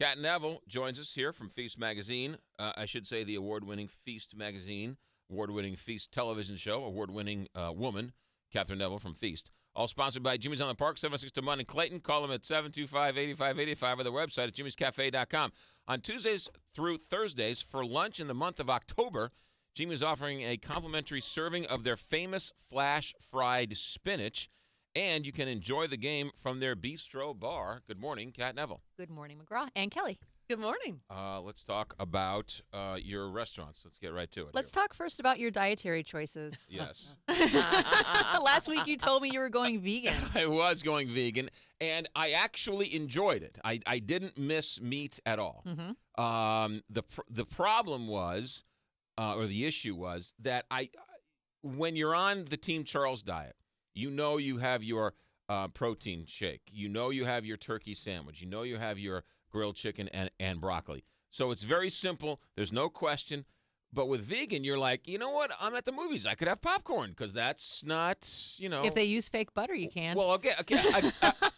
Kat Neville joins us here from Feast Magazine. I should say the award-winning Feast Magazine, award-winning Feast television show, award-winning woman, Catherine Neville from Feast. All sponsored by Jimmy's on the Park, 706 to Munn and Clayton. Call them at 725-8585 or their website at jimmyscafe.com. On Tuesdays through Thursdays for lunch in the month of October, Jimmy is offering a complimentary serving of their famous flash-fried spinach. And you can enjoy the game from their bistro bar. Good morning, Kat Neville. Good morning, McGraw and Kelly. Good morning. Let's talk about your restaurants. Let's get right to it. Let's talk first about your dietary choices. Yes. Last week you told me you were going vegan. I was going vegan, and I actually enjoyed it. I didn't miss meat at all. Mm-hmm. The problem was, or the issue was, that when you're on the Team Charles diet, you know you have your protein shake. You know you have your turkey sandwich. You know you have your grilled chicken and broccoli. So it's very simple. There's no question. But with vegan, you're like, you know what? I'm at the movies. I could have popcorn because that's not, If they use fake butter, you can. Well,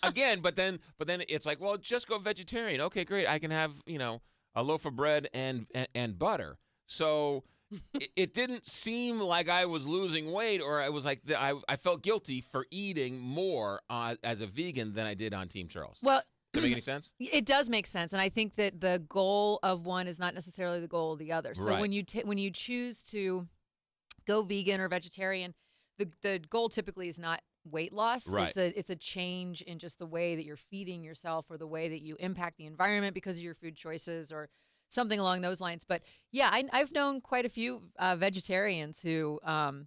again, but then it's like, well, just go vegetarian. Okay, great. I can have, a loaf of bread and butter. So it didn't seem like I was losing weight, or I was like I felt guilty for eating more as a vegan than I did on Team Charles. Well, does that make any sense? It does make sense, and I think that the goal of one is not necessarily the goal of the other. So Right. when you choose to go vegan or vegetarian, the goal typically is not weight loss. Right. It's a change in just the way that you're feeding yourself or the way that you impact the environment because of your food choices or something along those lines. But yeah, I've known quite a few vegetarians who,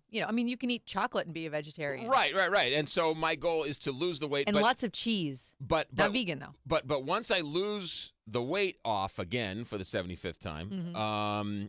you can eat chocolate and be a vegetarian. Right. And so my goal is to lose the weight. And lots of cheese. But not vegan, though. But once I lose the weight off again for the 75th time, Mm-hmm.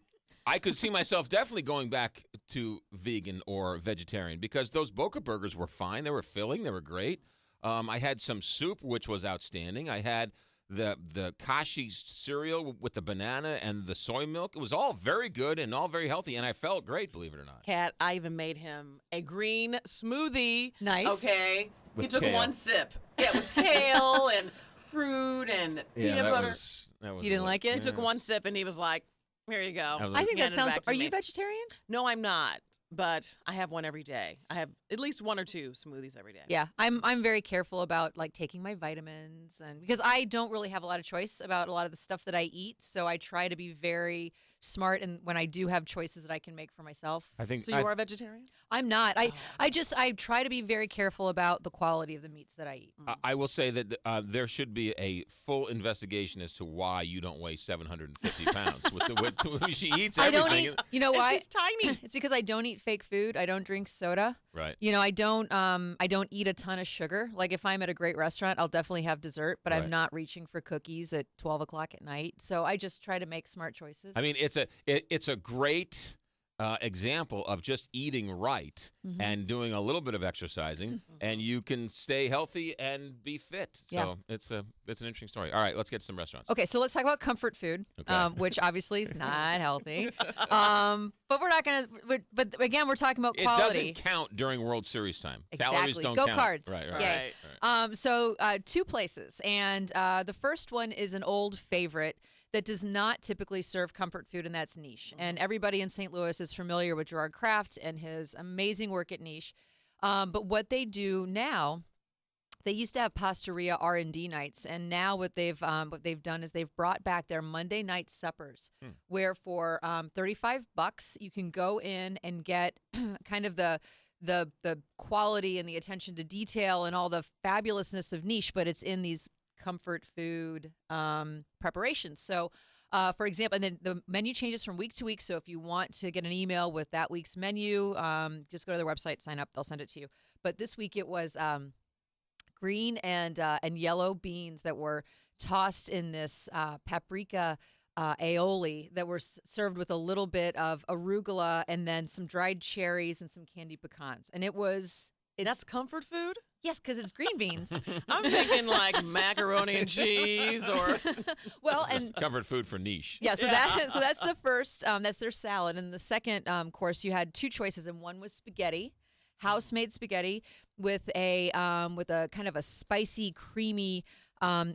I could see myself definitely going back to vegan or vegetarian because those Boca burgers were fine. They were filling. They were great. I had some soup, which was outstanding. I had the kashi cereal with the banana and the soy milk. It was all very good and all very healthy, and I felt great, believe it or not. Kat, I even made him a green smoothie. Nice. Okay. With He took kale. one sip. Yeah, with kale and fruit and peanut butter. That was You didn't like it? He took one sip and he was like, here you go. I was I like, think He that handed it sounds. back to Are me. you vegetarian? No, I'm not. But I have one every day. I have at least one or two smoothies every day. Yeah, I'm very careful about taking my vitamins, and because I don't really have a lot of choice about a lot of the stuff that I eat, so I try to be very smart. And when I do have choices that I can make for myself, I think So you are a vegetarian? I'm not. I try to be very careful about the quality of the meats that I eat. I will say that there should be a full investigation as to why you don't weigh 750 pounds. with she eats everything. I don't eat. You know why? She's tiny. It's because I don't eat fake food. I don't drink soda. Right. I don't eat a ton of sugar. Like if I'm at a great restaurant, I'll definitely have dessert, but Right. I'm not reaching for cookies at 12 o'clock at night. So I just try to make smart choices. I mean, it's a great example of just eating right Mm-hmm. and doing a little bit of exercising, and you can stay healthy and be fit. So Yeah. it's an interesting story. All right, let's get to some restaurants. Okay, so let's talk about comfort food, Okay. which obviously is not healthy. But we're not going to. But again, we're talking about It quality. doesn't count during World Series time. Calories Exactly. don't Go count. Cards. Right. Yay. Right. So two places, and the first one is an old favorite that does not typically serve comfort food, and that's Niche. And everybody in St. Louis is familiar with Gerard Kraft and his amazing work at Niche. But what they do now, they used to have Pastaria R&D nights, and now what they've done is they've brought back their Monday night suppers, where for $35 you can go in and get kind of the quality and the attention to detail and all the fabulousness of Niche, but it's in these comfort food preparations. So, for example, and then the menu changes from week to week. So if you want to get an email with that week's menu, just go to their website, sign up, they'll send it to you. But this week it was green and yellow beans that were tossed in this paprika aioli that were served with a little bit of arugula and then some dried cherries and some candied pecans. And That's comfort food? yes, because it's green beans. I'm thinking like macaroni and cheese or Well, and Comfort food for Niche. yeah, so that's the first. That's their salad, and the second course you had two choices, and one was spaghetti, house-made spaghetti with a kind of a spicy, creamy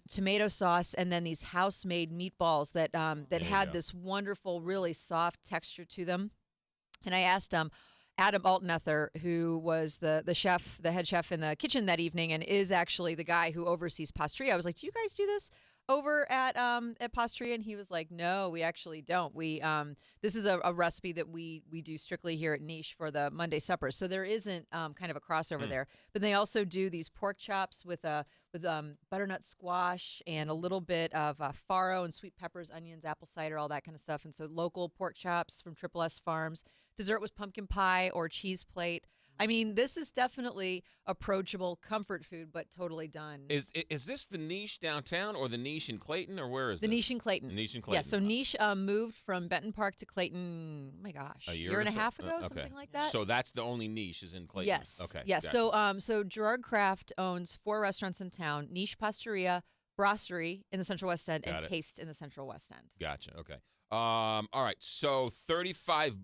tomato sauce, and then these house-made meatballs that There you had go. this wonderful, really soft texture to them. And I asked Adam Altnether, who was the chef, the head chef in the kitchen that evening, and is actually the guy who oversees Pasteria. I was like, "Do you guys do this over at Pasteria?" And he was like, "No, we actually don't. We this is a recipe that we do strictly here at Niche for the Monday suppers. So there isn't kind of a crossover there. But they also do these pork chops with butternut squash and a little bit of farro and sweet peppers, onions, apple cider, all that kind of stuff. And so local pork chops from Triple S Farms. Dessert was pumpkin pie or cheese plate. I mean, this is definitely approachable comfort food, but totally done. Is this the Niche downtown or the Niche in Clayton, or where is The this? Niche in Clayton. Niche in Clayton. Yeah, so Niche moved from Benton Park to Clayton, oh my gosh, A year and a or so? half ago, Okay. something like that. So that's the only Niche is in Clayton. Yes. Okay. Yes. gotcha. So Gerard Kraft owns 4 restaurants in town: Niche Pasteria, Brasserie in the Central West End, Got and it. Taste in the Central West End. Gotcha. Okay. All right. So $35,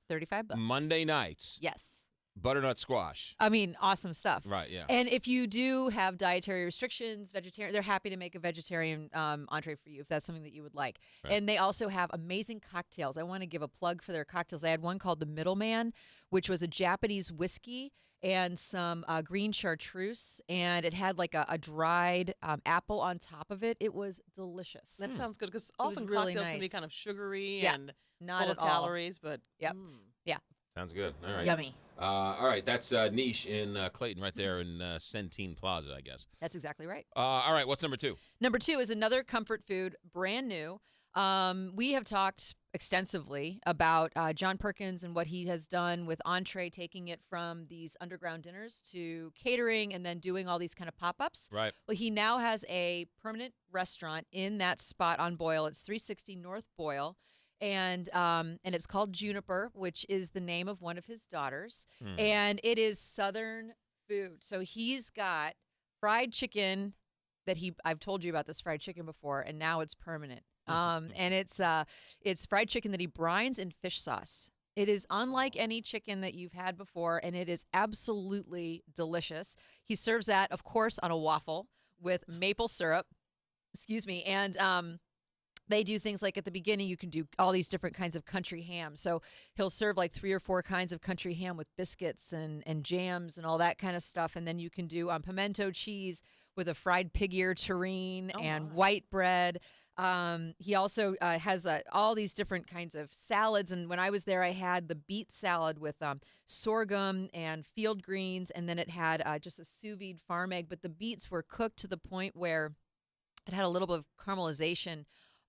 $35. Monday nights, Yes. butternut squash. I mean, awesome stuff. Right. Yeah. And if you do have dietary restrictions, vegetarian, they're happy to make a vegetarian entree for you if that's something that you would like. Right. And they also have amazing cocktails. I want to give a plug for their cocktails. I had one called the Middleman, which was a Japanese whiskey and some green chartreuse, and it had like a dried apple on top of it. It was delicious. That sounds good because was often really cocktails can be nice. kind of sugary Yeah, and Not full at of all. calories, but Yep. Sounds good. All right. Yummy. All right. That's Niche in Clayton, right there in Centene Plaza, I guess. That's exactly right. All right. What's number 2? Number 2 is another comfort food, brand new. We have talked extensively about John Perkins and what he has done with Entree, taking it from these underground dinners to catering and then doing all these kind of pop-ups. Right. Well, he now has a permanent restaurant in that spot on Boyle. It's 360 North Boyle. And it's called Juniper, which is the name of one of his daughters. And it is Southern food. So he's got fried chicken that I've told you about this fried chicken before, and now it's permanent. And it's fried chicken that he brines in fish sauce. It is unlike any chicken that you've had before, and it is absolutely delicious. He serves that, of course, on a waffle with maple syrup. Excuse me. And they do things like at the beginning, you can do all these different kinds of country ham. So he'll serve like 3 or 4 kinds of country ham with biscuits and jams and all that kind of stuff. And then you can do pimento cheese with a fried pig ear terrine and white bread. He also has all these different kinds of salads. And when I was there, I had the beet salad with sorghum and field greens. And then it had just a sous vide farm egg. But the beets were cooked to the point where it had a little bit of caramelization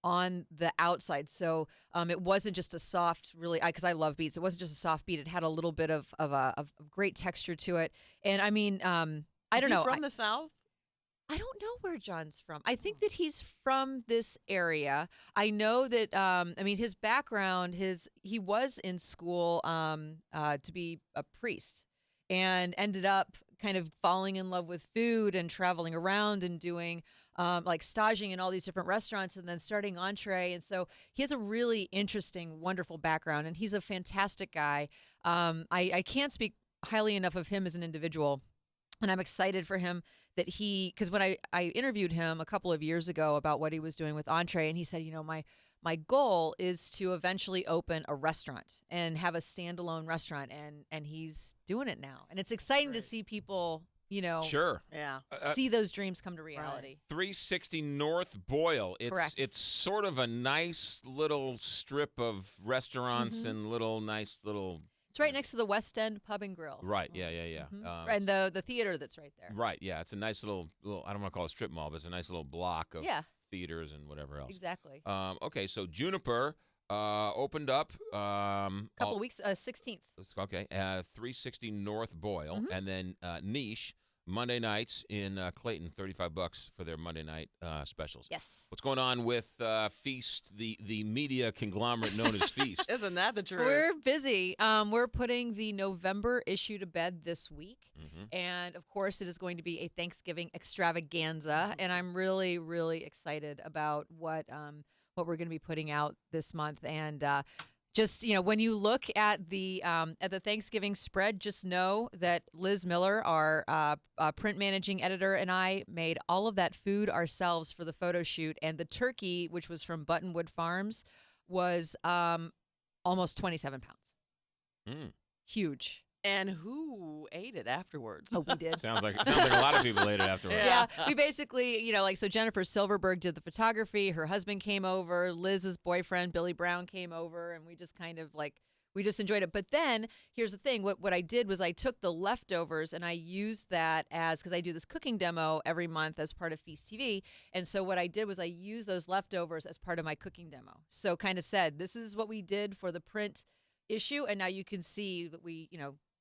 on the outside. So it wasn't just a soft, really, because I love beets. It wasn't just a soft beet. It had a little bit of great texture to it. And I mean, I don't know. From the South? I don't know where John's from. I think that he's from this area. I know that, I mean, his background, he was in school to be a priest and ended up kind of falling in love with food and traveling around and doing like staging in all these different restaurants and then starting Entree. And so he has a really interesting, wonderful background, and he's a fantastic guy. I can't speak highly enough of him as an individual. And I'm excited for him that because when I interviewed him a couple of years ago about what he was doing with Entree, and he said, my goal is to eventually open a restaurant and have a standalone restaurant, and he's doing it now. And it's exciting to see people, Sure. Yeah. see those dreams come to reality. 360 North Boyle. Correct. It's sort of a nice little strip of restaurants and nice little. It's right next to the West End Pub and Grill. Right. Yeah. Mhm. And the theater that's right there. Right. Yeah. It's a nice little. I don't want to call it a strip mall, but it's a nice little block of theaters and whatever else. Exactly. Okay. So Juniper opened up. Couple weeks, 16th. Okay. 360 North Boyle, and then Niche Monday nights in Clayton. $35 for their Monday night specials. Yes. What's going on with Feast, the media conglomerate known as Feast? Isn't that the truth? We're busy. We're putting the November issue to bed this week. And, of course, it is going to be a Thanksgiving extravaganza. And I'm really, really excited about what we're going to be putting out this month. And just, when you look at the Thanksgiving spread, just know that Liz Miller, our print managing editor, and I made all of that food ourselves for the photo shoot. And the turkey, which was from Buttonwood Farms, was almost 27 pounds. Huge. And who ate it afterwards? Oh, we did. Sounds like a lot of people ate it afterwards. Yeah, we basically, so Jennifer Silverberg did the photography. Her husband came over. Liz's boyfriend, Billy Brown, came over, and we just kind of we just enjoyed it. But then here's the thing. What I did was I took the leftovers and I used that because I do this cooking demo every month as part of Feast TV. And so what I did was I used those leftovers as part of my cooking demo. So kind of said, this is what we did for the print issue. And now you can see that we,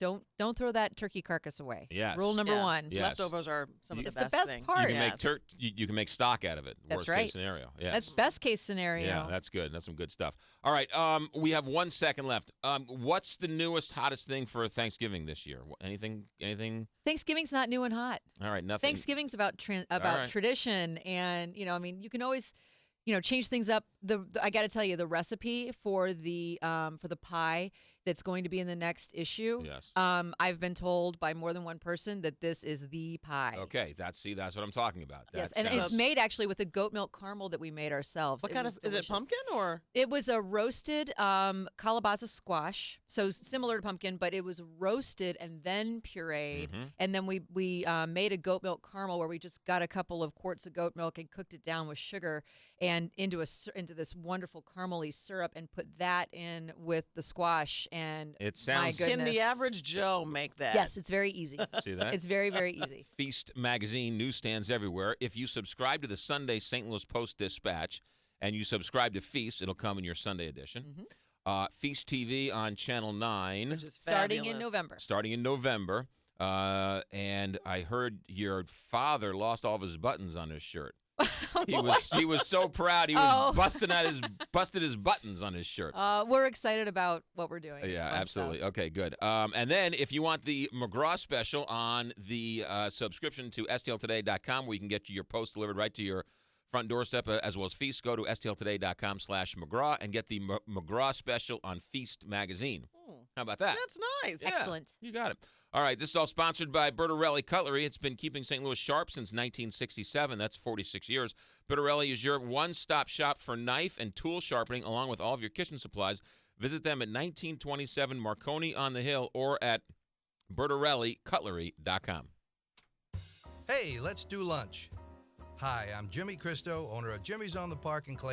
don't throw that turkey carcass away. Yes. Rule number one. Yes. Leftovers are some of the It's best the best thing. part. You can you can make stock out of it. That's Worst right. case scenario. Yeah. That's best case scenario. Yeah, that's good. That's some good stuff. All right, we have 1 second left. What's the newest, hottest thing for Thanksgiving this year? Anything? Thanksgiving's not new and hot. All right, nothing. Thanksgiving's about right. tradition, and you can always change things up. I got to tell you, the recipe for the pie that's going to be in the next issue. Yes. I've been told by more than one person that this is the pie. Okay, that's what I'm talking about. Yes, and it's made actually with a goat milk caramel that we made ourselves. What kind of, is it pumpkin or? It was a roasted calabaza squash, so similar to pumpkin, but it was roasted and then pureed, and then we made a goat milk caramel where we just got a couple of quarts of goat milk and cooked it down with sugar and into this wonderful caramely syrup and put that in with the squash. And it sounds. my goodness. Can the average Joe make that? Yes, it's very easy. See that? It's very, very easy. Feast magazine, newsstands everywhere. If you subscribe to the Sunday St. Louis Post-Dispatch and you subscribe to Feast, it'll come in your Sunday edition. Feast TV on Channel 9. Which is Starting in fabulous. November. And I heard your father lost all of his buttons on his shirt. What? He was so proud. He was busted his buttons on his shirt. We're excited about what we're doing. Yeah, It's fun absolutely. stuff. Okay, good. And then if you want the McGraw special on the subscription to stltoday.com, where you can get your post delivered right to your front doorstep, as well as Feast, go to stltoday.com/McGraw and get the McGraw special on Feast magazine. How about that? That's nice. Yeah, Excellent. You got it. All right, this is all sponsored by Bertarelli Cutlery. It's been keeping St. Louis sharp since 1967. That's 46 years. Bertarelli is your one-stop shop for knife and tool sharpening, along with all of your kitchen supplies. Visit them at 1927 Marconi on the Hill or at BertarelliCutlery.com. Hey, let's do lunch. Hi, I'm Jimmy Christo, owner of Jimmy's on the Park in Clay.